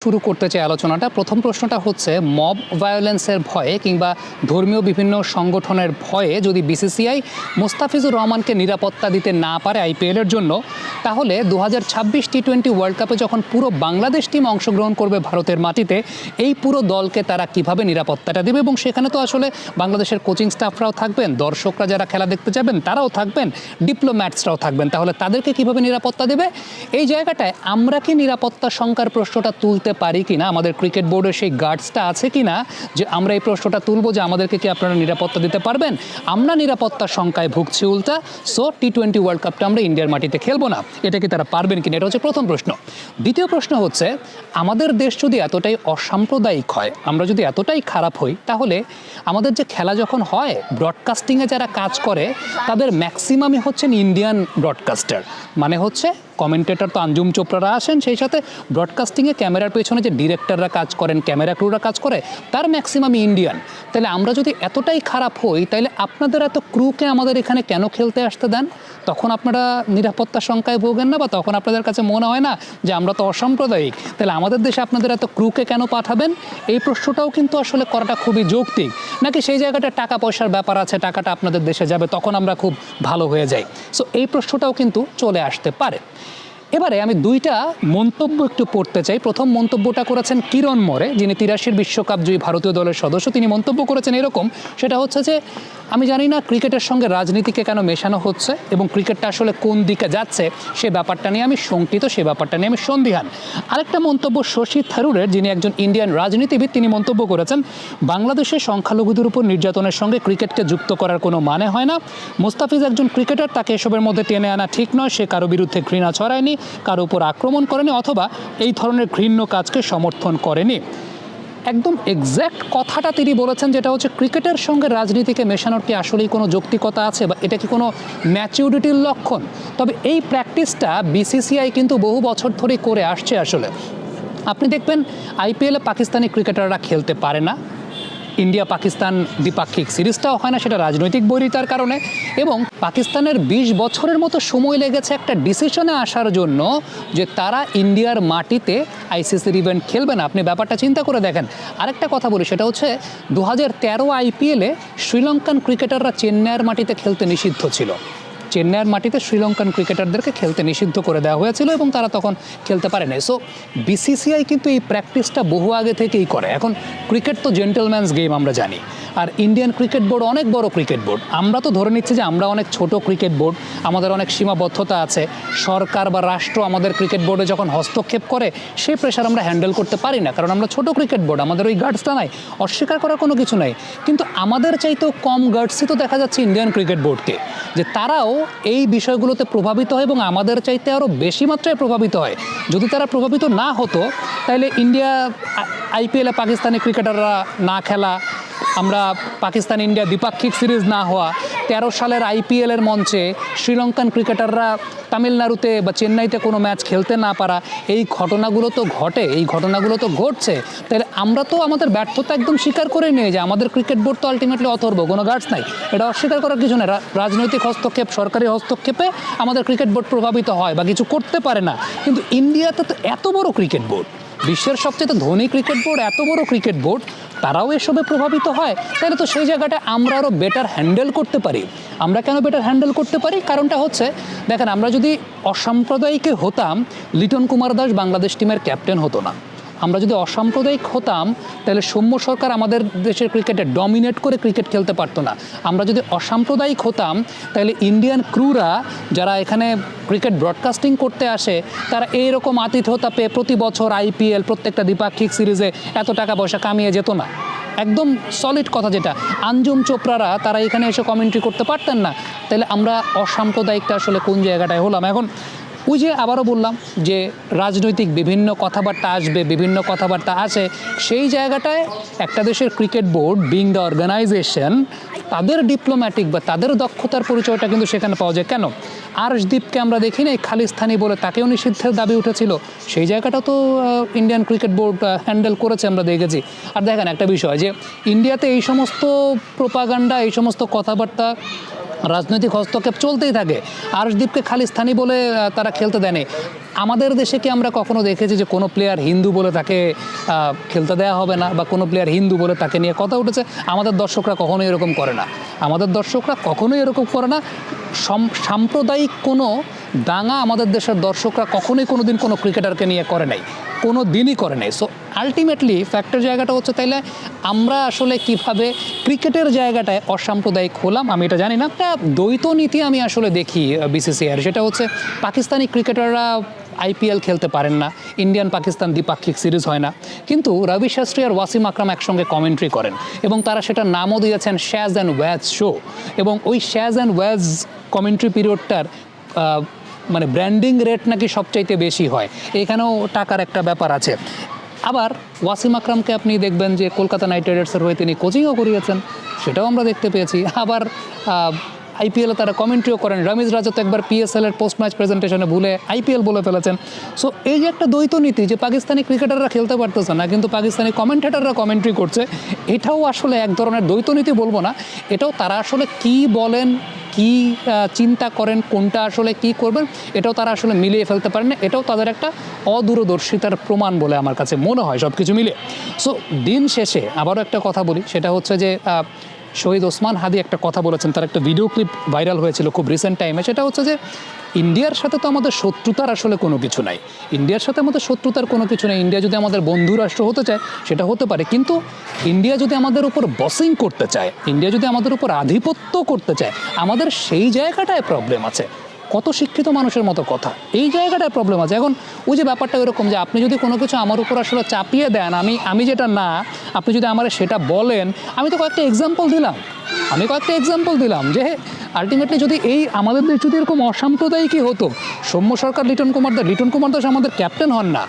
শুরু করতে চাই আলোচনাটা। প্রথম প্রশ্নটা হচ্ছে, মব ভায়োলেন্সের ভয়ে কিংবা ধর্মীয় বিভিন্ন সংগঠনের ভয়ে যদি বিসিসিআই মোস্তাফিজুর রহমানকে নিরাপত্তা দিতে না পারে আইপিএলের জন্য, তাহলে 2026 টি-20 ওয়ার্ল্ড কাপে যখন পুরো বাংলাদেশ টিম অংশগ্রহণ করবে ভারতের মাটিতে, এই পুরো দলকে তারা কিভাবে নিরাপত্তাটা দেবে? এবং সেখানে তো আসলে বাংলাদেশের কোচিং স্টাফরাও থাকবেন, দর্শকরা যারা খেলা দেখতে যাবেন তারাও থাকবেন, ডিপ্লোম্যাটসরাও থাকবেন। তাহলে তাদেরকে কিভাবে নিরাপত্তা দেবে? এই জায়গাটায় আমরা কি নিরাপত্তা শঙ্কার প্রশ্নটা তুলতে পারি কিনা, আমাদের ক্রিকেট বোর্ডের সেই গার্ডসটা আছে কিনা যে আমরা এই প্রশ্নটা তুলবো যে আমাদেরকে কি আপনারা নিরাপত্তা দিতে পারবেন? আমরা নিরাপত্তা শঙ্কায় ভুগছি উল্টা, সো টি-20 ওয়ার্ল্ড কাপটা আমরা ইন্ডিয়ার মাটিতে খেলবো না। এটা কি তারা পারবেন কিনা? এটা হচ্ছে প্রথম প্রশ্ন। দ্বিতীয় প্রশ্ন হচ্ছে, আমাদের দেশ যদি এতটাই অসাম্প্রদায়িক হয়, আমরা যদি এতটাই খারাপ হই, তাহলে আমাদের যে খেলা যখন হয়, ব্রডকাস্টিংয়ে যারা কাজ করে তাদের ম্যাক্সিমামই হচ্ছেন ইন্ডিয়ান ব্রডকাস্টার। মানে হচ্ছে কমেন্টেটর তো আঞ্জুম চোপড়ারা আসেন, সেই সাথে ব্রডকাস্টিংয়ে ক্যামেরার পেছনে যে ডিরেক্টররা কাজ করেন, ক্যামেরা ক্রুরা কাজ করে, তার ম্যাক্সিমামই ইন্ডিয়ান। তাহলে আমরা যদি এতটাই খারাপ হই, তাহলে আপনাদের এত ক্রুকে আমাদের এখানে কেন খেলতে আসতে দেন? তখন আপনারা নিরাপত্তা শঙ্কায় ভোগেন না? বা তখন আপনাদের কাছে মনে হয় না যে আমরা তো অসাম্প্রদায়িক, তাহলে আমাদের দেশে আপনাদের এত ক্রুকে কেন পাঠাবেন? এই প্রশ্নটাও কিন্তু আসলে করাটা খুবই যৌক্তিক। নাকি সেই জায়গাটা টাকা পয়সার ব্যাপার আছে, টাকাটা আপনাদের দেশে যাবে, তখন আমরা খুব ভালো হয়ে যাই? সো এই প্রশ্নটাও কিন্তু চলে আসতে পারে। এবারে আমি দুইটা মন্তব্য একটু পড়তে চাই। প্রথম মন্তব্যটা করেছেন কিরণ মোরে, যিনি 83 বিশ্বকাপ জয়ী ভারতীয় দলের সদস্য। তিনি মন্তব্য করেছেন এরকম, সেটা হচ্ছে যে আমি জানি না ক্রিকেটের সঙ্গে রাজনীতিকে কেন মেশানো হচ্ছে এবং ক্রিকেটটা আসলে কোন দিকে যাচ্ছে সে ব্যাপারটা নিয়ে আমি শঙ্কিত, সে ব্যাপারটা নিয়ে আমি সন্দিহান। আরেকটা মন্তব্য শশী থারুরের, যিনি একজন ইন্ডিয়ান রাজনীতিবিদ, তিনি মন্তব্য করেছেন, বাংলাদেশের সংখ্যালঘুদের উপর নির্যাতনের সঙ্গে ক্রিকেটকে যুক্ত করার কোনো মানে হয় না। মোস্তাফিজ একজন ক্রিকেটার, তাকে এসবের মধ্যে টেনে আনা ঠিক নয়। সে কারো বিরুদ্ধে ঘৃণা ছড়ায়নি, কারো উপর আক্রমণ করেনি, অথবা এই ধরনের ঘৃণ্য কাজকে সমর্থন করেনি। একদম এক্স্যাক্ট কথাটা তিনি বলেছেন, যেটা হচ্ছে ক্রিকেটের সঙ্গে রাজনীতিকে মেশানোর কি আসলেই কোনো যৌক্তিকতা আছে, বা এটা কি কোনো ম্যাচিউরিটির লক্ষণ? তবে এই প্র্যাকটিসটা বিসিসিআই কিন্তু বহু বছর ধরেই করে আসছে। আসলে আপনি দেখবেন আইপিএলে পাকিস্তানি ক্রিকেটাররা খেলতে পারে না, ইন্ডিয়া পাকিস্তান দ্বিপাক্ষিক সিরিজটাও হয় না, সেটা রাজনৈতিক বৈরিতার কারণে। এবং পাকিস্তানের 20 বছরের মতো সময় লেগেছে একটা ডিসিশনে আসার জন্য যে তারা ইন্ডিয়ার মাটিতে আইসিসির ইভেন্ট খেলবে না। আপনি ব্যাপারটা চিন্তা করে দেখেন। আরেকটা কথা বলি, সেটা হচ্ছে 2013 আইপিএলে শ্রীলঙ্কান ক্রিকেটাররা চেন্নাইয়ের মাটিতে খেলতে নিষিদ্ধ ছিল। চেন্নাইয়ের মাটিতে শ্রীলঙ্কান ক্রিকেটারদেরকে খেলতে নিষিদ্ধ করে দেওয়া হয়েছিল এবং তারা তখন খেলতে পারে না। সো বিসিসিআই কিন্তু এই প্র্যাকটিসটা বহু আগে থেকেই করে। এখন ক্রিকেট তো জেন্টলম্যানস গেম আমরা জানি, আর ইন্ডিয়ান ক্রিকেট বোর্ড অনেক বড় ক্রিকেট বোর্ড। আমরা তো ধরে নিচ্ছি যে আমরা অনেক ছোট ক্রিকেট বোর্ড, আমাদের অনেক সীমাবদ্ধতা আছে। সরকার বা রাষ্ট্র আমাদের ক্রিকেট বোর্ডে যখন হস্তক্ষেপ করে, সেই প্রেশার আমরা হ্যান্ডেল করতে পারি না, কারণ আমরা ছোট ক্রিকেট বোর্ড, আমাদের ওই গার্ডসটা নাই। অস্বীকার করার কোনো কিছু নাই, কিন্তু আমাদের চাইতেও কম গার্ডসই তো দেখা যাচ্ছে ইন্ডিয়ান ক্রিকেট বোর্ডকে, যে তারাও এই বিষয়গুলোতে প্রভাবিত হয় এবং আমাদের চাইতে আরও বেশি মাত্রায় প্রভাবিত হয়। যদি তারা প্রভাবিত না হতো, তাহলে ইন্ডিয়া আইপিএলে পাকিস্তানি ক্রিকেটাররা না খেলা, আমরা পাকিস্তান ইন্ডিয়া দ্বিপাক্ষিক সিরিজ না হওয়া, 13 সালের আইপিএলের মঞ্চে শ্রীলঙ্কান ক্রিকেটাররা তামিলনাড়ুতে বা চেন্নাইতে কোনো ম্যাচ খেলতে না পারা, এই ঘটনাগুলো তো ঘটে, এই ঘটনাগুলো তো ঘটছে। তাহলে আমরা তো আমাদের ব্যর্থতা একদম স্বীকার করে নিয়ে যে আমাদের ক্রিকেট বোর্ড তো আলটিমেটলি অথর্ব, কোনো গার্ডস নাই, এটা অস্বীকার করার কিছু নেই। রাজনৈতিক হস্তক্ষেপ, সরকারি হস্তক্ষেপে আমাদের ক্রিকেট বোর্ড প্রভাবিত হয় বা কিছু করতে পারে না। কিন্তু ইন্ডিয়াতে তো এত বড় ক্রিকেট বোর্ড, বিশ্বের সবচেয়ে ধনী ক্রিকেট বোর্ড, এত বড় ক্রিকেট বোর্ড, তারাও এসবে প্রভাবিত হয়। তাহলে তো সেই জায়গাটা আমরা আরও বেটার হ্যান্ডেল করতে পারি। আমরা কেন বেটার হ্যান্ডেল করতে পারি? কারণটা হচ্ছে, দেখেন, আমরা যদি অসাম্প্রদায়িক হতাম, লিটন কুমার দাস বাংলাদেশ টিমের ক্যাপ্টেন হতো না। আমরা যদি অসাম্প্রদায়িক হতাম, তাহলে সৌম্য সরকার আমাদের দেশের ক্রিকেটে ডমিনেট করে ক্রিকেট খেলতে পারতো না। আমরা যদি অসাম্প্রদায়িক হতাম, তাহলে ইন্ডিয়ান ক্রুরা যারা এখানে ক্রিকেট ব্রডকাস্টিং করতে আসে, তারা এইরকম আতিথ্যতা পেয়ে প্রতি বছর আইপিএল, প্রত্যেকটা দ্বিপাক্ষিক সিরিজে এত টাকা পয়সা কামিয়ে যেত না। একদম সলিড কথা, যেটা আঞ্জুম চোপড়ারা তারা এখানে এসে কমেন্ট্রি করতে পারতেন না। তাহলে আমরা অসাম্প্রদায়িকটা আসলে কোন জায়গাটায় হলাম? এখন ওই যে আবারও বললাম যে রাজনৈতিক বিভিন্ন কথাবার্তা আসবে, বিভিন্ন কথাবার্তা আছে, সেই জায়গাটায় একটা দেশের cricket board being the organisation, তাদের ডিপ্লোম্যাটিক বা তাদের দক্ষতার পরিচয়টা কিন্তু সেখানে পাওয়া যায়। কেন আর্শদীপকে আমরা দেখি না, এই খালিস্তানি বলে তাকেও নিষিদ্ধের দাবি উঠেছিল, সেই জায়গাটা তো ইন্ডিয়ান ক্রিকেট বোর্ড হ্যান্ডেল করেছে, আমরা দেখেছি। আর দেখেন একটা বিষয়, যে ইন্ডিয়াতে এই সমস্ত প্রোপাগান্ডা, এই সমস্ত কথাবার্তা রাজনৈতিক হস্তক্ষেপ চলতেই থাকে। আর্শদীপকে খালিস্তানি বলে তারা খেলতে দেয়নি। আমাদের দেশে কি আমরা কখনো দেখেছি যে কোনো প্লেয়ার হিন্দু বলে তাকে খেলতে দেওয়া হবে না, বা কোনো প্লেয়ার হিন্দু বলে তাকে নিয়ে কথা উঠেছে? আমাদের দর্শকরা কখনোই এরকম করে না। আমাদের দর্শকরা কখনোই এরকম করে না। সাম্প্রদায়িক কোনো দাঙ্গা আমাদের দেশের দর্শকরা কখনোই কোনো দিন কোনো ক্রিকেটারকে নিয়ে করে নাই, কোনো দিনই করে নাই। সো আলটিমেটলি ফ্যাক্টের জায়গাটা হচ্ছে, তাইলে আমরা আসলে কিভাবে ক্রিকেটের জায়গাটায় অসাম্প্রদায়িক হলাম আমি এটা জানি না। একটা দ্বৈত নীতি আমি আসলে দেখি বিসিসিআইয়ের, সেটা হচ্ছে পাকিস্তানি ক্রিকেটাররা আইপিএল খেলতে পারেন না, ইন্ডিয়ান পাকিস্তান দ্বিপাক্ষিক সিরিজ হয় না, কিন্তু রবি শাস্ত্রী আর ওয়াসিম আকরাম একসঙ্গে কমেন্ট্রি করেন এবং তারা সেটার নামও দিয়েছেন শ্যাজ অ্যান্ড ওয়াজ শো। এবং ওই শ্যাজ অ্যান্ড ওয়াজ কমেন্ট্রি পিরিয়ডটার মানে ব্র্যান্ডিং রেট নাকি সবচাইতে বেশি হয়, এখানেও টাকার একটা ব্যাপার আছে। আবার ওয়াসিম আকরামকে আপনি দেখবেন যে কলকাতা নাইট রাইডার্সের হয়ে তিনি কোচিংও করিয়েছেন, সেটাও আমরা দেখতে পেয়েছি। আবার আইপিএলে তারা কমেন্ট্রিও করেন। রমিজ রাজা তো একবার পিএসএলের পোস্ট ম্যাচ প্রেজেন্টেশনে ভুলে আইপিএল বলে ফেলেছেন। সো এই যে একটা দ্বৈত নীতি যে পাকিস্তানি ক্রিকেটাররা খেলতে পারতেছে না কিন্তু পাকিস্তানি কমেন্টেটাররা কমেন্ট্রি করছে, এটাও আসলে এক ধরনের দ্বৈত নীতি বলবো না, এটাও তারা আসলে কি বলেন, কি চিন্তা করেন, কোনটা আসলে কি করবেন, এটাও তারা আসলে মিলিয়ে ফেলতে পারেন না। এটাও তাদের একটা অদূরদর্শিতার প্রমাণ বলে আমার কাছে মনে হয় সব কিছু মিলে। সো দিন শেষে আবারও একটা কথা বলি, সেটা হচ্ছে যে শহীদ ওসমান হাদি একটা কথা বলেছেন, তার একটা ভিডিও ক্লিপ ভাইরাল হয়েছিল খুব রিসেন্ট টাইমে। সেটা হচ্ছে যে ইন্ডিয়ার সাথে তো আমাদের শত্রুতার আসলে কোনো কিছু নাই, ইন্ডিয়ার সাথে আমাদের শত্রুতার কোনো কিছু নেই। ইন্ডিয়া যদি আমাদের বন্ধু রাষ্ট্র হতে চায় সেটা হতে পারে, কিন্তু ইন্ডিয়া যদি আমাদের উপর বসিং করতে চায়, ইন্ডিয়া যদি আমাদের উপর আধিপত্য করতে চায়, আমাদের সেই জায়গাটায় প্রবলেম আছে। কত শিক্ষিত মানুষের মতো কথা, এই জায়গাটায় প্রবলেম আছে। এখন ওই যে ব্যাপারটা এরকম যে আপনি যদি কোনো কিছু আমার উপর আসলে চাপিয়ে দেন, আমি যেটা না, আপনি যদি আমার সেটা বলেন, আমি তো কয়েকটা এক্সাম্পল দিলাম যে আলটিমেটলি যদি এই আমাদের দেশ যদি এরকম অসাম্প্রদায়িকই হতো, সৌম্য সরকার, লিটন কুমার দাস আমাদের ক্যাপ্টেন হন না,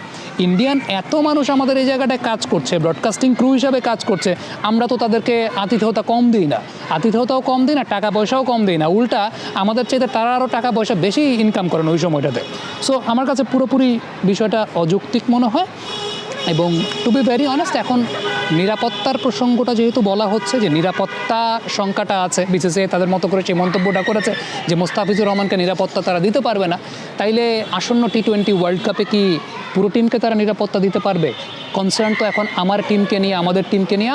ইন্ডিয়ান এত মানুষ আমাদের এই জায়গাটায় কাজ করছে, ব্রডকাস্টিং ক্রু হিসাবে কাজ করছে, আমরা তো তাদেরকে আতিথেয়তা কম দিই না, টাকা পয়সাও কম দিই না, উল্টা আমাদের চাইতে তারা আরও টাকা পয়সা বেশি ইনকাম করেন ওই সময়টাতে। সো আমার কাছে পুরোপুরি বিষয়টা অযৌক্তিক মনে হয়। এবং টু বি ভেরি অনেস্ট, এখন নিরাপত্তার প্রসঙ্গটা যেহেতু বলা হচ্ছে, যে নিরাপত্তা সংখ্যাটা আছে, বিসিসিআই তাদের মতো করে সেই মন্তব্যটা করেছে যে মোস্তাফিজুর রহমানকে নিরাপত্তা তারা দিতে পারবে না, তাইলে আসন্ন টি-20 ওয়ার্ল্ড কাপে কি পুরো টিমকে তারা নিরাপত্তা দিতে পারবে? কনসার্ন তো এখন আমার টিমকে নিয়ে, আমাদের টিমকে নিয়ে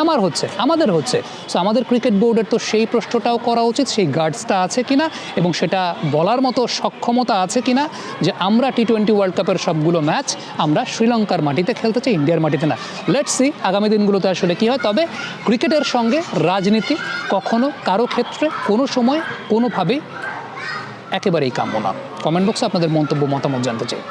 আমাদের হচ্ছে। সো আমাদের ক্রিকেট বোর্ডের তো সেই প্রশ্নটাও করা উচিত, সেই গার্ডসটা আছে কিনা এবং সেটা বলার মতো সক্ষমতা আছে কিনা যে আমরা টি-20 ওয়ার্ল্ড কাপের সবগুলো ম্যাচ আমরা শ্রীলঙ্কার মাটিতে খেলতে চাই, ইন্ডিয়ার মাটিতে না। লেটস সি আগামী দিনগুলোতে আসলে কী হয়। তবে ক্রিকেটের সঙ্গে রাজনীতি কখনো কারো ক্ষেত্রে কোনো সময় কোনোভাবেই একেবারেই কাম্য না। কমেন্ট বক্সে আপনাদের মন্তব্য মতামত জানতে চাই।